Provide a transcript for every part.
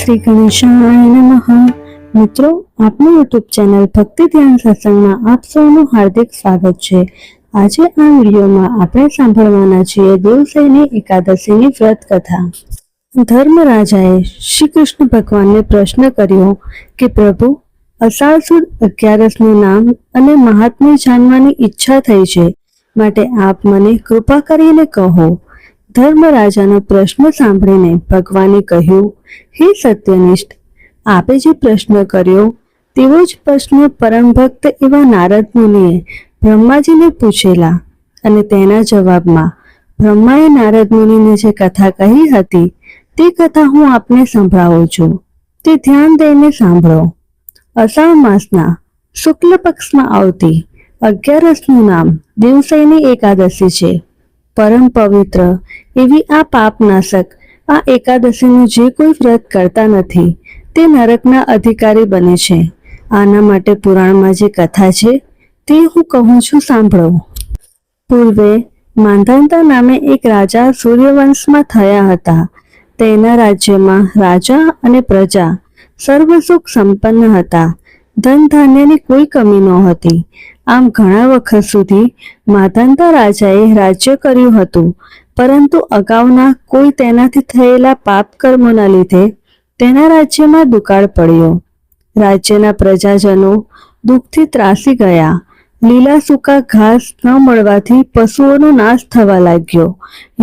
શ્રી ગણેશાય નમઃ. મિત્રો, આપણી યુટ્યુબ ચેનલ ભક્તિ ધ્યાન સત્સંગમાં આપ સૌનું હાર્દિક સ્વાગત છે. આજે આ વિડીયોમાં આપણે સાંભળવાના છીએ દેવસેની એકાદશીની વ્રત કથા. ધર્મરાજાએ શ્રી કૃષ્ણ ભગવાનને પ્રશ્ન કર્યો કે પ્રભુ, અષાઢ સુદ 11નું નામ અને મહાત્મ્ય જાણવાની ઈચ્છા થઈ છે, માટે આપ મને કૃપા કરીને કહો. ધર્મરાજાનો પ્રશ્ન સાંભળીને ભગવાને કહ્યું, હે સત્યનિષ્ઠ, આપે જે પ્રશ્ન કર્યો તેવો જ પ્રશ્ન પરમ ભક્ત એવા નારદ મુનિએ બ્રહ્માજીને પૂછેલા, અને તેના જવાબમાં બ્રહ્માએ નારદ મુનિને જે કથા કહી હતી તે કથા હું આપને સંભળાવું છું. તે ધ્યાન દઈને સાંભળો. અષાઢ માસના શુક્લ પક્ષમાં આવતી 11નું નામ દેવસેની એકાદશી છે. પરમ પવિત્ર એવી આ પાપનાશક આ એકાદશીનું જે કોઈ વ્રત કરતા નથી તે નરકના અધિકારી બને છે. આના માટે પુરાણમાં જે કથા છે તે હું કહું છું, સાંભળો. પૂર્વે માંધાતા નામે એક રાજા સૂર્યવંશમાં થયા હતા. તેના રાજ્યમાં રાજા અને પ્રજા સર્વ સુખ સંપન્ન હતા. ધન ધાન્યની કોઈ કમી નહોતી. આમ ઘણા વખત સુધી માંધાતા રાજાએ રાજ્ય કર્યું હતું, પરંતુ અગાઉના કોઈ તેનાથી થયેલા પાપ કર્મોના લીધે તેના રાજ્યમાં દુકાળ પડ્યો. રાજ્યના પ્રજાજનો દુઃખથી ત્રાસી ગયા. લીલા સૂકા ઘાસ ન મળવાથી પશુઓનો નાશ થવા લાગ્યો.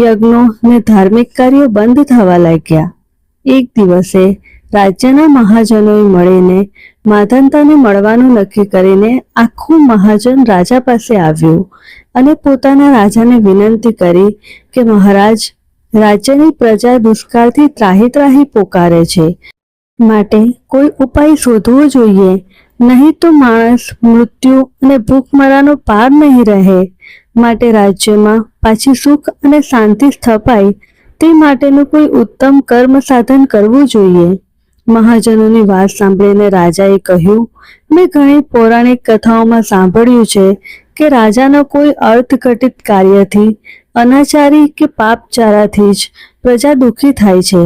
યજ્ઞો ને ધાર્મિક કાર્યો બંધ થવા લાગ્યા. એક દિવસે રાજ્યના મહાજનોએ મળીને માંધાતાને મળવાનું નક્કી કરીને આખું મહાજન રાજા પાસે આવ્યું અને પોતાના રાજાને વિનંતી કરી કે મહારાજ, રાજ્યની પ્રજા દુષ્કાળથી ત્રાહી ત્રાહી પોકારે છે, માટે કોઈ ઉપાય શોધવો જોઈએ, નહીં તો માણસ મૃત્યુ અને ભૂખમરાનો પાર નહીં રહે. માટે રાજ્યમાં પાછી સુખ અને શાંતિ સ્થપાય તે માટેનું કોઈ ઉત્તમ કર્મ સાધન કરવું જોઈએ. મહાજનોની વાત સાંભળીને રાજાએ કહ્યું, મેં ઘણી પૌરાણિક કથાઓમાં સાંભળ્યું છે કે રાજાનો કોઈ અર્થઘટિત કાર્યથી, અનાચારી કે પાપચારાથી જ પ્રજા દુઃખી થાય છે,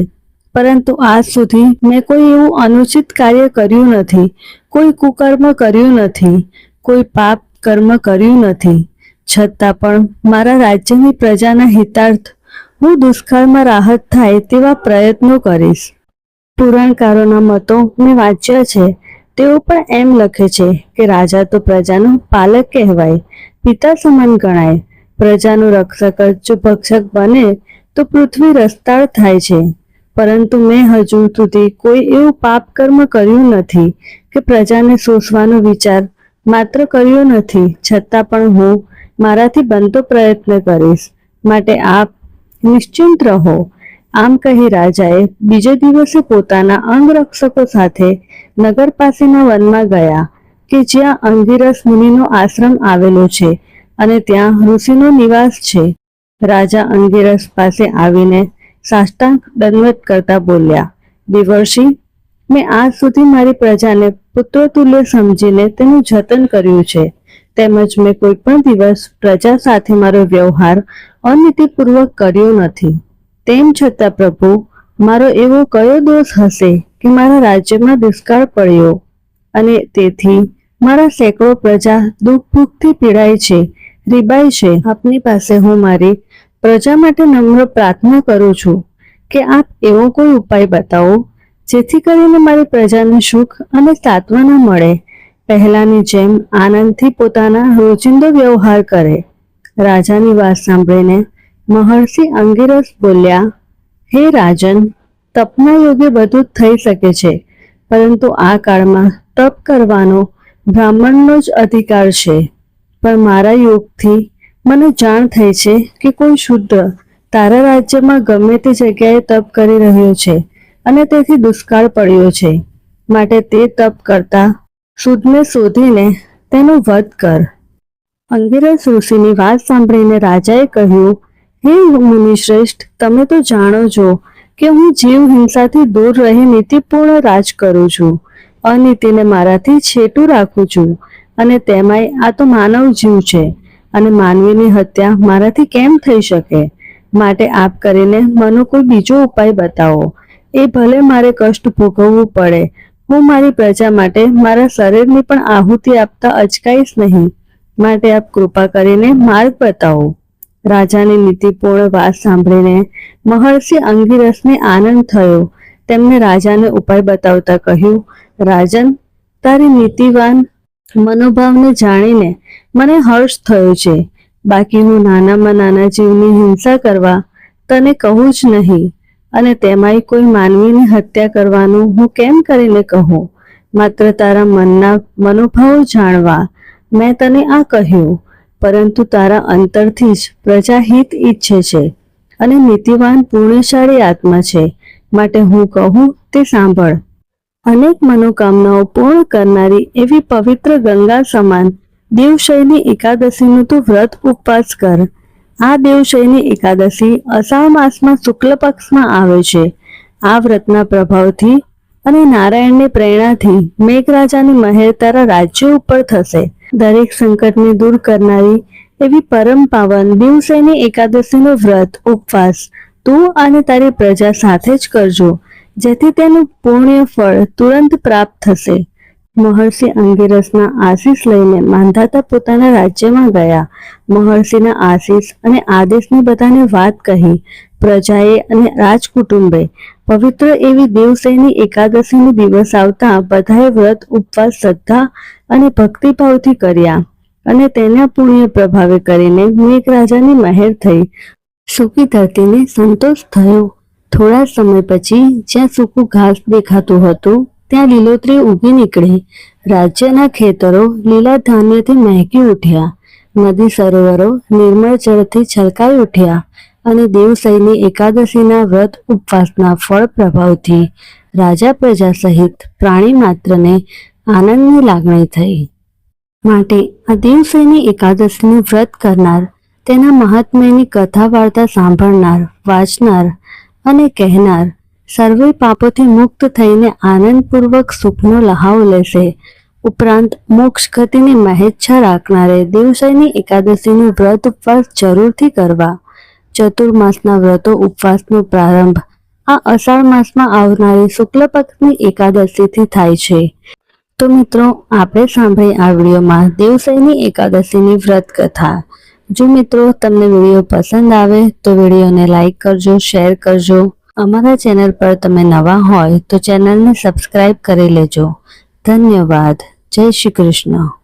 પરંતુ આજ સુધી મેં કોઈ એવું અનુચિત કાર્ય કર્યું નથી, કોઈ કુકર્મ કર્યું નથી, કોઈ પાપ કર્મ કર્યું નથી. છતાં પણ મારા રાજ્યની પ્રજાના હિતાર્થ હું દુષ્કાળમાં રાહત થાય તેવા પ્રયત્નો કરીશ. પુરાણકારોના મતો મેં વાંચ્યા છે. તેઓ પણ એમ લખે છે કે રાજા તો પ્રજાનો પાલક કહેવાય, પિતા સમાન ગણાય. પ્રજાનું રક્ષક જ જો ભક્ષક બને તો પૃથ્વી રસ્તાળ થાય છે. પરંતુ મેં હજુ સુધી કોઈ એવું પાપ કર્મ કર્યું નથી કે પ્રજાને શોષવાનો વિચાર માત્ર કર્યો નથી. છતાં પણ હું મારાથી બનતો પ્રયત્ન કરીશ, માટે આપ નિશ્ચિંત રહો. આમ કહી રાજાએ બીજે દિવસે પોતાના અંગરક્ષકો સાથે નગર પાસેના વનમાં ગયા કે જ્યાં અંગિરસ મુનિનો આશ્રમ આવેલો છે અને ત્યાં ઋષિનો નિવાસ છે. રાજા અંગિરસ પાસે આવીને સાષ્ટાંગ દંડવત કરતા બોલ્યા, દેવર્ષિ, મેં આજ સુધી મારી પ્રજાને પુત્રતુલ્ય સમજીને તેનું જતન કર્યું છે. તેમજ મેં કોઈ પણ દિવસ પ્રજા સાથે મારો વ્યવહાર અનીતિપૂર્વક કર્યો નથી. તેમ છતાં પ્રભુ, મારો એવો કયો દોષ હશે કે મારા રાજ્યમાં દુષ્કાળ પડ્યો અને તેથી મારા સેંકડો પ્રજા દુઃખ ભૂખથી પીડાય છે, રીબાય છે. આપની પાસે હું મારી પ્રજા માટે નમ્ર પ્રાર્થના કરું છું કે આપ એવો કોઈ ઉપાય બતાવો જેથી કરીને મારી પ્રજાને સુખ અને સાંત્વના મળે, પહેલાની જેમ આનંદથી પોતાના રોજિંદો વ્યવહાર કરે. રાજાની વાત સાંભળીને મહર્ષિ અંગિરસ બોલ્યા, હે રાજન, તપના યોગે બધું જ થઈ શકે છે, પરંતુ આ કાળમાં તપ કરવાનો બ્રાહ્મણનો જ અધિકાર છે. પણ મારા યોગથી મને જાણ થઈ છે કે કોઈ શુદ્ર તારા રાજ્યમાં ગમે તે જગ્યાએ તપ કરી રહ્યો છે અને તેથી દુષ્કાળ પડ્યો છે, માટે તે તપ કરતા શુદ્ધને શોધીને તેનો વધ કર. અંગિરસ ઋષિની વાત સાંભળીને રાજાએ કહ્યું, હે મુનિશ્રેષ્ઠ, તમે તો જાણો છો કે હું જીવ હિંસાથી દૂર રહી નીતિપૂર્ણ રાજ કરું છું, અનીતિને મારાથી છેટું રાખું છું, અને તેમાંય આ તો માનવ જીવ છે અને માનવીની હત્યા મારાથી કેમ થઈ શકે? માટે આપ કરીને મને કોઈ બીજો ઉપાય બતાવો. એ ભલે મારે કષ્ટ ભોગવવું પડે, હું મારી પ્રજા માટે મારા શરીરની પણ આહુતિ આપતા અચકાઈશ નહીં. માટે આપ કૃપા કરીને માર્ગ બતાવો. રાજાની નીતિપૂર્ણ વાત સાંભળીને મહર્ષિ અંગિરસને આનંદ થયો. તેમને રાજાને ઉપાય બતાવતા કહ્યું, રાજન, તારી નીતિવાન મનોભાવને જાણીને મને હર્ષ થયો છે. બાકી હું નાનામાં નાના જીવની હિંસા કરવા તને કહું જ નહીં, અને તેમાંય કોઈ માનવીની હત્યા કરવાનું હું કેમ કરીને કહું? માત્ર તારા મનના મનોભાવ જાણવા મેં તને આ કહ્યું, પરંતુ તારા અંતરથી જ પ્રજા હિત ઈચ્છે છે અને નીતિવાન પુણ્યશાળી આત્મા છે. માટે હું કહું તે સાંભળ. અનેક મનોકામનાઓ પૂર્ણ કરનારી એવી પવિત્ર ગંગા સમાન દેવશયની એકાદશીનું તું વ્રત ઉપવાસ કર. આ દેવશયની એકાદશી અષાઢ માસમાં શુક્લ પક્ષમાં આવે છે. આ વ્રતના પ્રભાવથી અને નારાયણની પ્રેરણાથી મેઘરાજાની મહેર તારા રાજ્ય ઉપર થશે. દરેક સંકટને દૂર કરનારી એવી પરમ પાવન દેવશયની એકાદશીનું વ્રત ઉપવાસ તું અને તારી પ્રજા સાથે જ કરજો, જેથી તેનું પુણ્ય ફળ તુરંત પ્રાપ્ત થશે. મહર્ષિ અંગિરસના આશીષ લઈને માંધાતા પોતાના રાજ્યમાં ગયા. મહર્ષિના આશીષ અને આદેશની બધાને વાત કહી. પ્રજાએ અને રાજકુટુંબે પવિત્ર એવી દેવશયની એકાદશીનો દિવસ આવતા બધાએ વ્રત ઉપવાસ શ્રદ્ધા અને ભક્તિભાવથી કર્યા, અને તેના પુણ્ય પ્રભાવે કરીને મેઘરાજાની મહેર થઈ. સૂકી ધરતીને સંતોષ થયો. થોડા સમય પછી જ્યાં સૂકું ઘાસ દેખાતું હતું ત્યાં લીલોતરી ઉગી નીકળી. રાજ્યના ખેતરો લીલા ધાન્યથી મહેકી ઉઠ્યા. નદી સરોવરો નિર્મળ જળથી છલકાઈ ઉઠ્યા, અને દેવશયની એકાદશીના વ્રત ઉપવાસના ફળ પ્રભાવથી રાજા પ્રજા સહિત પ્રાણી માત્રને આનંદની લાગણી થઈ. માટે આ દેવશયની એકાદશીનું વ્રત કરનાર, તેના મહાત્મ્યની કથા વાર્તા સાંભળનાર, વાંચનાર અને કહેનાર સર્વે પાપોથી મુક્ત થઈને આનંદપૂર્વક સુખનો લહાવો લેશે. ઉપરાંત મોક્ષ ગતિની મહેચ્છા રાખનારે દેવશયની એકાદશીનું વ્રત ઉપવાસ જરૂરથી કરવા. ચતુર્માસના વ્રતો ઉપવાસનો પ્રારંભ આ અષાઢ માસમાં આવનારી શુક્લ પક્ષની એકાદશીથી થાય છે. તો મિત્રો, આપણે સાંભળી આ વિડીયોમાં દેવશયની એકાદશીની વ્રત કથા. જો મિત્રો તમને વિડીયો પસંદ આવે તો વિડીયોને લાઈક કરજો, શેર કરજો. અમારા ચેનલ પર તમે નવા હોય તો ચેનલને સબસ્ક્રાઇબ કરી લેજો. ધન્યવાદ. જય શ્રી કૃષ્ણ.